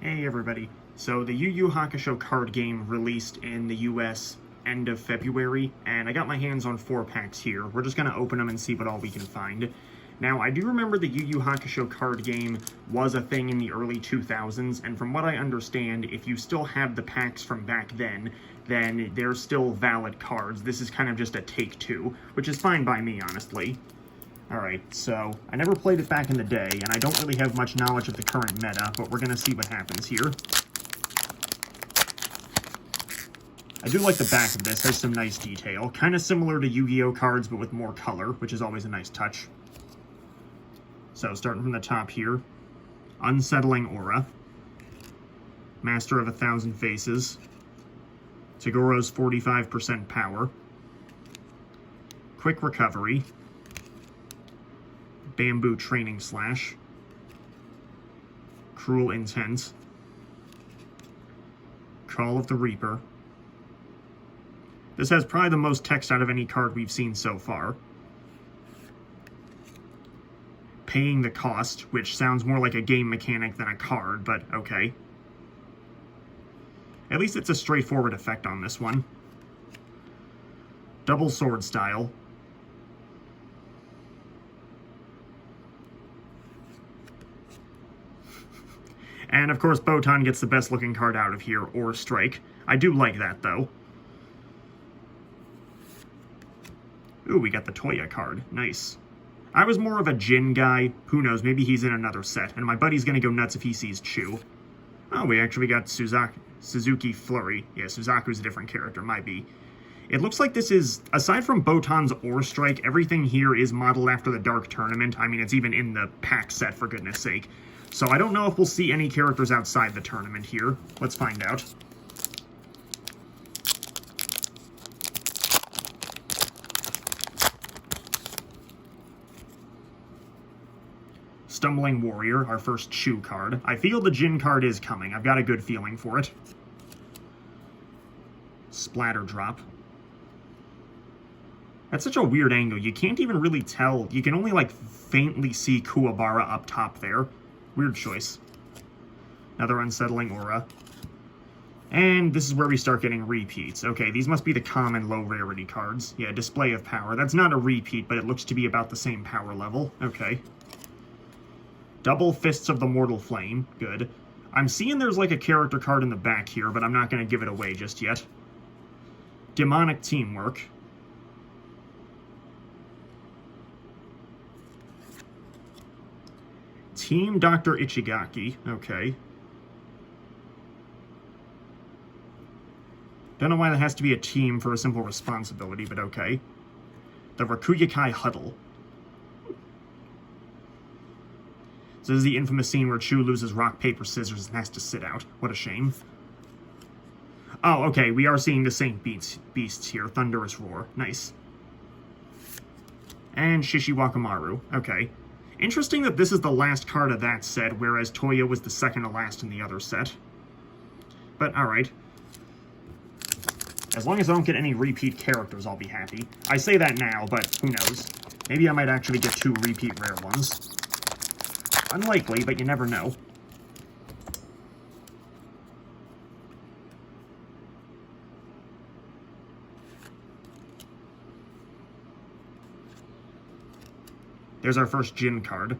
Hey everybody. So the Yu Yu Hakusho card game released in the US end of February, and I got my hands on 4 packs here. We're just going to open them and see what all we can find. Now, I do remember the Yu Yu Hakusho card game was a thing in the early 2000s, and from what I understand, if you still have the packs from back then they're still valid cards. This is kind of just a take-two, which is fine by me, honestly. Alright, so I never played it back in the day, and I don't really have much knowledge of the current meta, but we're going to see what happens here. I do like the back of this, has some nice detail. Kind of similar to Yu-Gi-Oh cards, but with more color, which is always a nice touch. So, starting from the top here. Unsettling Aura. Master of 1,000 Faces. Tagoro's 45% power. Quick Recovery. Bamboo Training Slash. Cruel Intent. Call of the Reaper. This has probably the most text out of any card we've seen so far. Paying the Cost, which sounds more like a game mechanic than a card, but okay. At least it's a straightforward effect on this one. Double Sword Style. And of course, Botan gets the best looking card out of here, or Strike. I do like that, though. Ooh, we got the Toya card. Nice. I was more of a Jin guy. Who knows, maybe he's in another set, and my buddy's gonna go nuts if he sees Chu. Oh, we actually got Suzuki Flurry. Yeah, Suzaku's a different character, might be. It looks like this is, aside from Botan's Ore Strike, everything here is modeled after the Dark Tournament. I mean, it's even in the pack set, for goodness sake. So I don't know if we'll see any characters outside the tournament here. Let's find out. Stumbling Warrior, our first Chu card. I feel the Jin card is coming. I've got a good feeling for it. Splatter Drop. That's such a weird angle. You can't even really tell. You can only, like, faintly see Kuwabara up top there. Weird choice. Another Unsettling Aura. And this is where we start getting repeats. Okay, these must be the common low-rarity cards. Yeah, Display of Power. That's not a repeat, but it looks to be about the same power level. Okay. Double Fists of the Mortal Flame. Good. I'm seeing there's like a character card in the back here, but I'm not going to give it away just yet. Demonic Teamwork. Team Dr. Ichigaki. Okay. Don't know why that has to be a team for a simple responsibility, but okay. The Rakuyakai Huddle. So this is the infamous scene where Chu loses rock, paper, scissors and has to sit out. What a shame. Oh, okay, we are seeing the Saint Beasts here. Thunderous Roar. Nice. And Shishiwakamaru. Okay. Interesting that this is the last card of that set, whereas Toya was the second to last in the other set. But, alright. As long as I don't get any repeat characters, I'll be happy. I say that now, but who knows. Maybe I might actually get 2 repeat rare ones. Unlikely, but you never know. There's our first Jin card.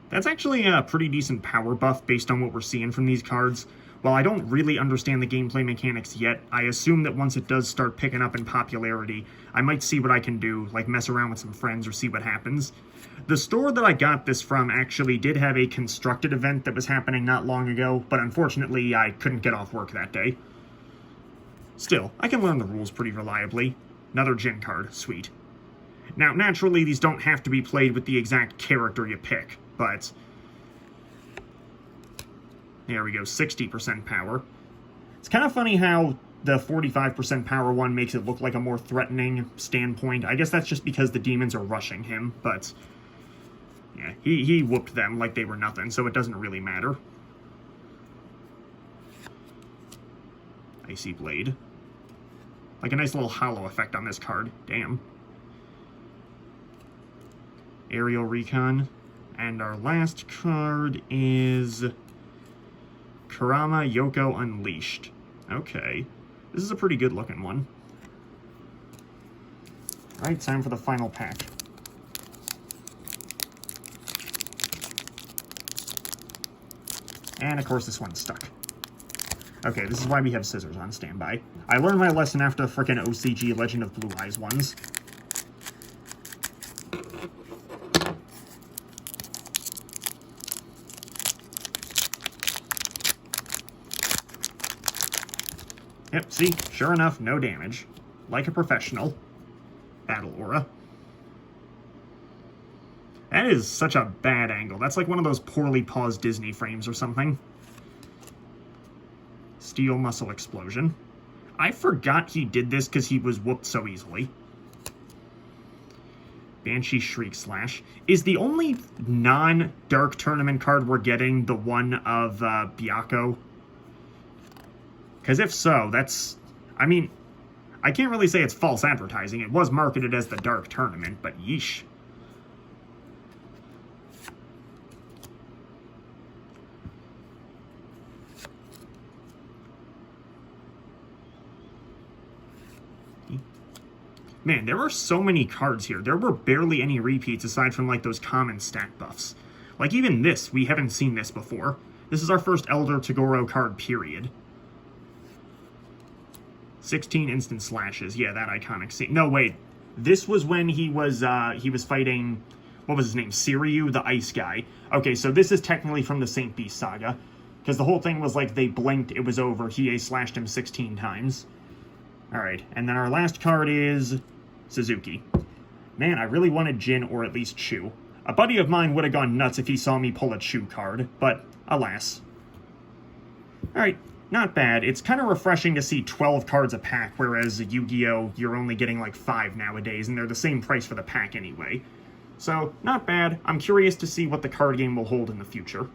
That's actually a pretty decent power buff based on what we're seeing from these cards. While I don't really understand the gameplay mechanics yet, I assume that once it does start picking up in popularity, I might see what I can do, like mess around with some friends or see what happens. The store that I got this from actually did have a constructed event that was happening not long ago, but unfortunately I couldn't get off work that day. Still, I can learn the rules pretty reliably. Another Jin card, sweet. Now, naturally, these don't have to be played with the exact character you pick, but... There we go, 60% power. It's kind of funny how the 45% power one makes it look like a more threatening standpoint. I guess that's just because the demons are rushing him, but... Yeah, he whooped them like they were nothing, so it doesn't really matter. Icy Blade. Like a nice little hollow effect on this card. Damn. Aerial Recon. And our last card is Kurama Yoko Unleashed. Okay. This is a pretty good looking one. Alright, time for the final pack. And of course this one's stuck. Okay, this is why we have scissors on standby. I learned my lesson after the frickin' OCG Legend of Blue Eyes ones. Yep, see? Sure enough, no damage. Like a professional. Battle Aura. That is such a bad angle. That's like one of those poorly paused Disney frames or something. Steel Muscle Explosion. I forgot he did this because he was whooped so easily. Banshee Shriek Slash. Is the only non-Dark Tournament card we're getting the one of Byakko? Because if so, that's... I mean, I can't really say it's false advertising. It was marketed as the Dark Tournament, but yeesh. Man, there are so many cards here. There were barely any repeats aside from, like, those common stat buffs. Like, even this, we haven't seen this before. This is our first Elder Toguro card, period. 16 instant slashes. Yeah, that iconic scene. No, wait. This was when he was fighting... What was his name? Siryu, the ice guy. Okay, so this is technically from the Saint Beast saga. Because the whole thing was, like, they blinked, it was over. Hiei slashed him 16 times. Alright, and then our last card is Suzuki. Man, I really wanted Jin or at least Chu. A buddy of mine would have gone nuts if he saw me pull a Chu card, but alas. Alright, not bad. It's kind of refreshing to see 12 cards a pack, whereas Yu-Gi-Oh! You're only getting like 5 nowadays, and they're the same price for the pack anyway. So, not bad. I'm curious to see what the card game will hold in the future.